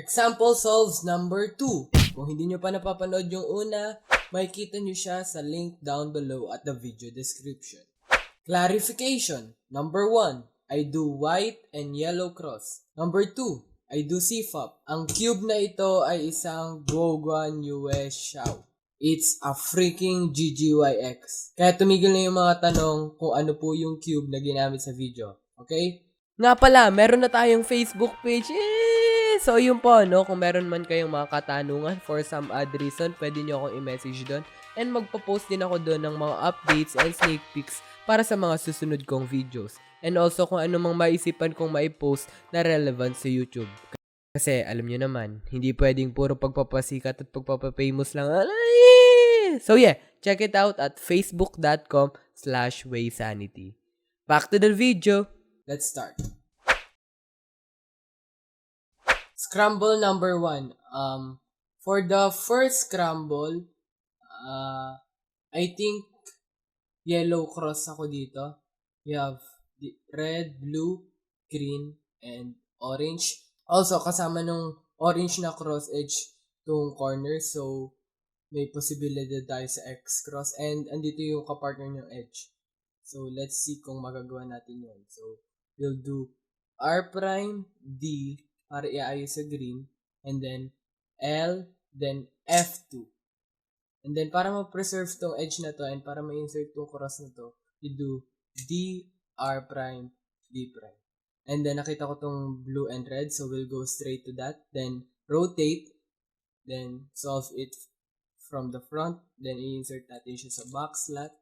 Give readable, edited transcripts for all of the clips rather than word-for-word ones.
Example solves number 2. Kung hindi nyo pa napapanood yung una, makikita nyo siya sa link down below at the video description. Clarification. Number 1, I do white and yellow cross. Number 2, I do CFOP. Ang cube na ito ay isang Guoguan Yue Xiao. It's a freaking GGYX. Kaya tumigil na yung mga tanong kung ano po yung cube na ginamit sa video. Okay? Nga pala, meron na tayong Facebook page. So yun po, no? Kung meron man kayong mga katanungan for some odd reason, pwede nyo akong i-message doon. And magpo-post din ako doon ng mga updates and sneak peeks para sa mga susunod kong videos. And also kung ano mang maisipan kong maipost na relevant sa YouTube. Kasi alam nyo naman, hindi pwedeng puro pagpapasikat at pagpapafamous lang. So yeah, check it out at facebook.com/waysanity. Back to the video. Let's start. Scramble number 1. For the first scramble, I think yellow cross ako dito. You have red, blue, green, and orange. Also, kasama nung orange na cross edge tong corner. So, may posibilidad tayo sa X cross. And andito yung kapartner ng edge. So, let's see kung magagawa natin yun. So, we'll do R prime, D, para iayos sa green. And then, L, then F2. And then, para ma-preserve tong edge na to and para ma-insert tong cross na to, you do D, R prime, D prime. And then, nakita ko tong blue and red. So, we'll go straight to that. Then, rotate. Then, solve it from the front. Then, i-insert natin siya sa box slot.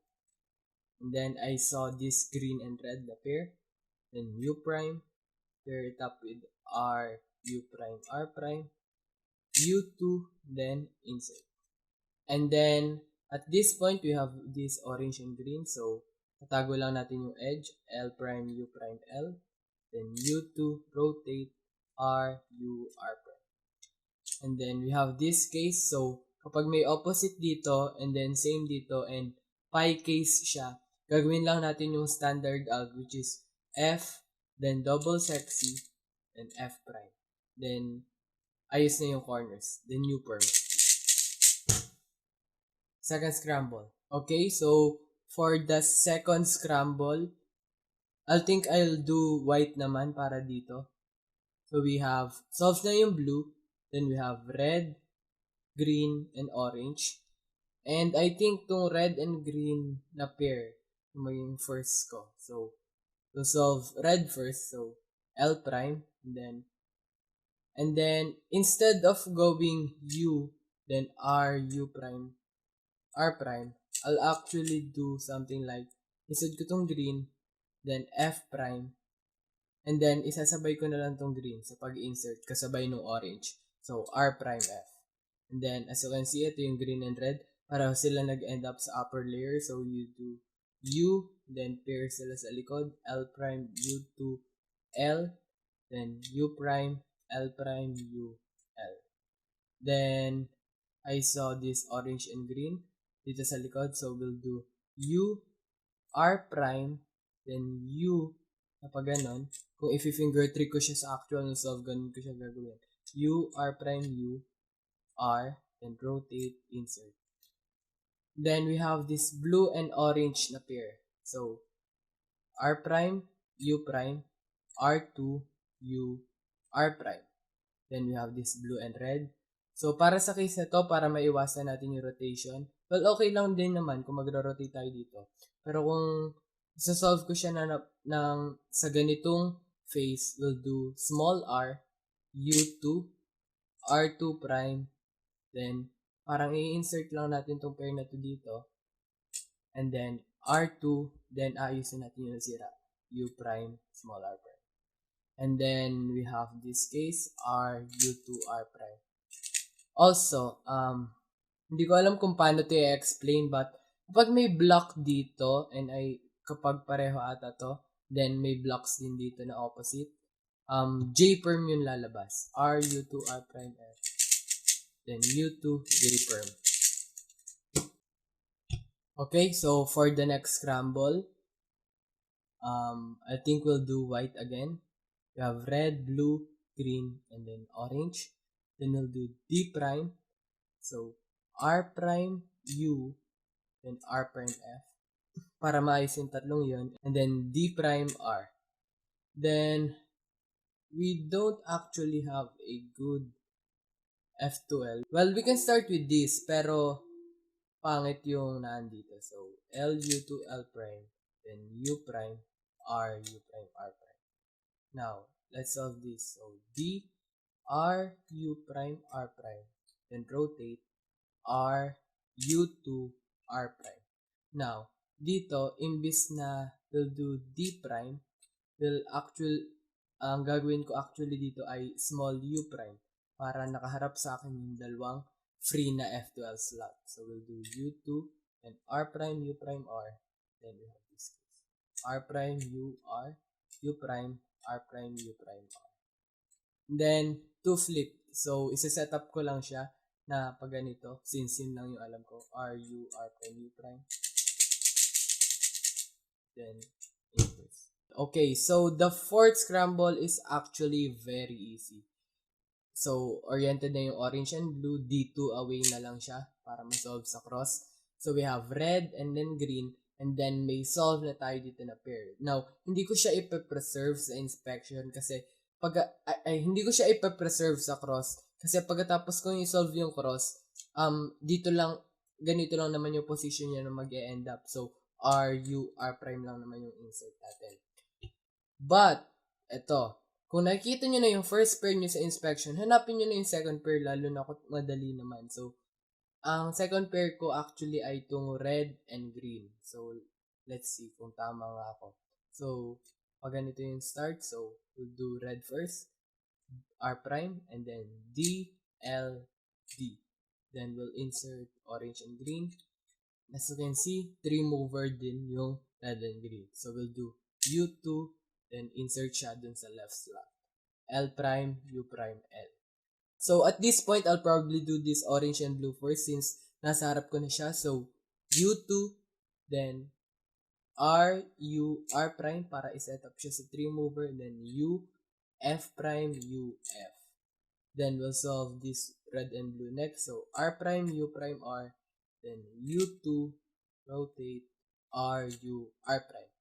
And then, I saw this green and red na pair. Then, U prime. Pair it up with R, U prime, R prime. U2, then, insert. And then, at this point, we have this orange and green. So, tatago lang natin yung edge. L prime, U prime, L. Then U2, rotate, R, U, R prime. And then we have this case. So, kapag may opposite dito, and then same dito, and pi case siya, gagawin lang natin yung standard alg, which is F, then double sexy, then F prime. Then, ayos na yung corners. Then U perm. Second scramble. Okay, so, for the second scramble, I think I'll do white naman para dito. So, we have, solve na yung blue. Then, we have red, green, and orange. And I think tong red and green na pair, yung maging first ko. So, to solve red first. So, L prime. And then, instead of going U, then R, U prime, R prime, I'll actually do something like, isod ko tong green, then F prime, and then isasabay ko na lang tong green sa pag-insert kasabay ng orange. So, R prime F. And then, as you can see, ito yung green and red. Para sila nag-end up sa upper layer. So, you do U, then pair sila sa likod. L prime, U2, L. Then, U prime, L prime, U, L. Then, I saw this orange and green dito sa likod. So, we'll do U, R prime, then U, kapag ganon. Kung i-finger trick ko siya sa actual na solve, ganon ko siya gagawin. U, R prime, U, R, then rotate, insert. Then, we have this blue and orange na pair. So, R prime, U prime, R2, U, R prime. Then, we have this blue and red. So, para sa case na to, para maiwasan natin yung rotation, well, okay lang din naman kung magro-rotate tayo dito. Pero kung isa-solve ko siya sa ganitong phase, we'll do small r, U2, R2 prime, then parang i-insert lang natin tong pair na to dito, and then R2, then ayusin natin yung nasira, U prime, small r prime. And then we have this case, R, U2, R prime. Also, hindi ko alam kung paano to i-explain, but kapag may block dito, and kapag pareho ata to, then may blocks din dito na opposite, J perm yung lalabas. R, U2, R prime, F. Then U2, J perm. Okay, so for the next scramble, I think we'll do white again. We have red, blue, green, and then orange. then we'll do D prime. So, R prime U, then R prime F. Para maayos yung tatlong yun. And then D prime R. Then, we don't actually have a good F2L. Well, we can start with this, pero pangit yung nandito. So, LU to L prime, then U prime, R, U prime, R prime. Now, let's solve this. So, D, R, U prime, R prime. Then rotate, R, U to R prime. Now, dito, imbis na we'll do D prime, ang gagawin ko actually dito ay small U prime para nakaharap sa akin yung dalawang free na F12 slot. So, we'll do U2 and R prime, U prime, R. Then we have this case. R prime, U, R, U prime, R prime, U prime, R. Then, to flip. So, isa-set up ko lang siya na pag ganito, since yun lang yung alam ko. R, U, R prime, U prime. Then, inverse. Okay, so the fourth scramble is actually very easy. So, oriented na yung orange and blue. D2 away na lang siya para ma-solve sa cross. So, we have red and then green. And then, may solve na tayo dito na pair. Now, hindi ko siya ipe-preserve sa inspection kasi hindi ko siya ipe-preserve sa cross. Kasi pagkatapos ko yung solve yung cross, dito lang, ganito lang naman yung position niya na mag-e-end up. So, R, U, R prime lang naman yung insert natin. But, eto, kung nakikita nyo na yung first pair nyo sa inspection, hanapin nyo na yung second pair, lalo na kung madali naman. So, ang second pair ko actually ay itong red and green. So, let's see kung tama nga ako. So, pag ganito yung start, so, we'll do red first, R prime, and then D, L, D. Then, we'll insert orange and green. As you can see, 3 mover din yung red and green. So, we'll do U2, then insert siya dun sa left slot. L prime, U prime, L. So, at this point, I'll probably do this orange and blue first since nasa harap ko na siya. So, U2, then R, U, R prime para iset up siya sa 3 mover, and then U, F prime, U, F. Then, we'll solve this red and blue next. So, R prime, U prime, R, then U2, rotate, R, U, R prime.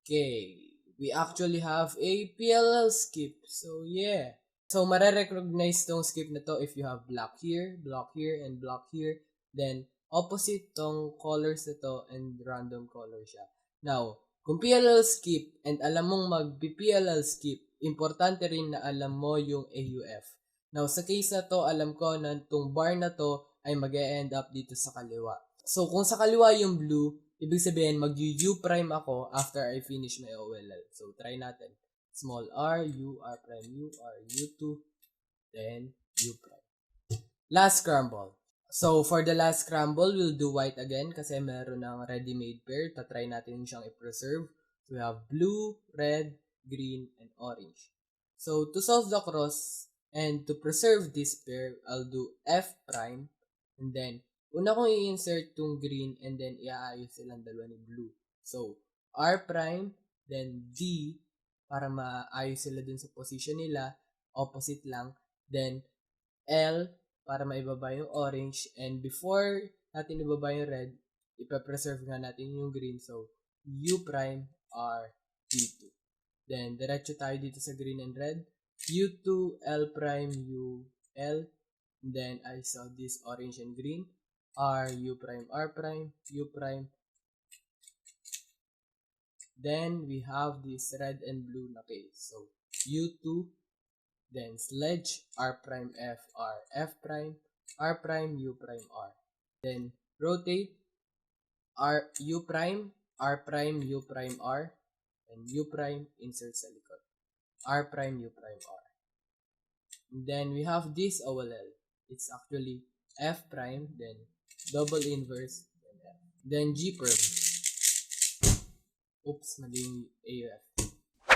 Okay, we actually have a PLL skip. So, yeah. So, mare-recognize tong skip na to if you have block here, and block here. Then, opposite tong colors na to and random color siya. Now, kung PLL skip and alam mong mag-PLL skip, importante rin na alam mo yung AUF. Now, sa case na to, alam ko na itong bar na to ay mag-e-end up dito sa kaliwa. So, kung sa kaliwa yung blue, ibig sabihin, mag-U prime ako after I finish my OLL. So, try natin. Small r, U, R prime, U, R, U2, then U prime. Last scramble. So, for the last scramble, we'll do white again kasi meron ng ready-made pair. Tatry natin siyang i-preserve. So, we have blue, red, green, and orange. So, to solve the cross and to preserve this pair, I'll do F prime. And then, una kong i-insert tong green and then iaayos silang dalawa ni blue. So, R prime, then D, para maayos sila dun sa position nila, opposite lang. Then, L, para maibaba yung orange. And before natin ibaba yung red, ipapreserve nga natin yung green. So, U prime, R, D2. Then, diretso tayo dito sa green and red. U2, L prime, U, L. And then, I saw this orange and green. R, U prime, R prime, U prime. Then, we have this red and blue na case. So, U2, then sledge, R prime, F, R, F prime, R prime, U prime, R. Then, rotate, R, U prime, R prime, U prime, R, and U prime, insert sa likod. R prime, U prime, R. And then, we have this OLL. It's actually F prime, then double inverse, then F. Then, G perm. Oops, mali yung AUF.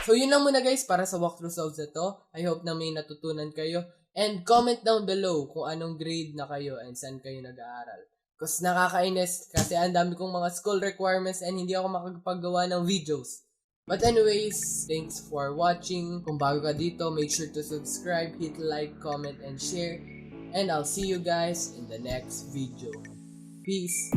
So, yun lang muna guys para sa walkthrough solves na to. I hope na may natutunan kayo. And comment down below kung anong grade na kayo and saan kayo nag-aaral. Kasi nakakainis kasi ang dami kong mga school requirements and hindi ako makapagawa ng videos. But anyways, thanks for watching. Kung bago ka dito, make sure to subscribe, hit like, comment, and share. And I'll see you guys in the next video. Peace!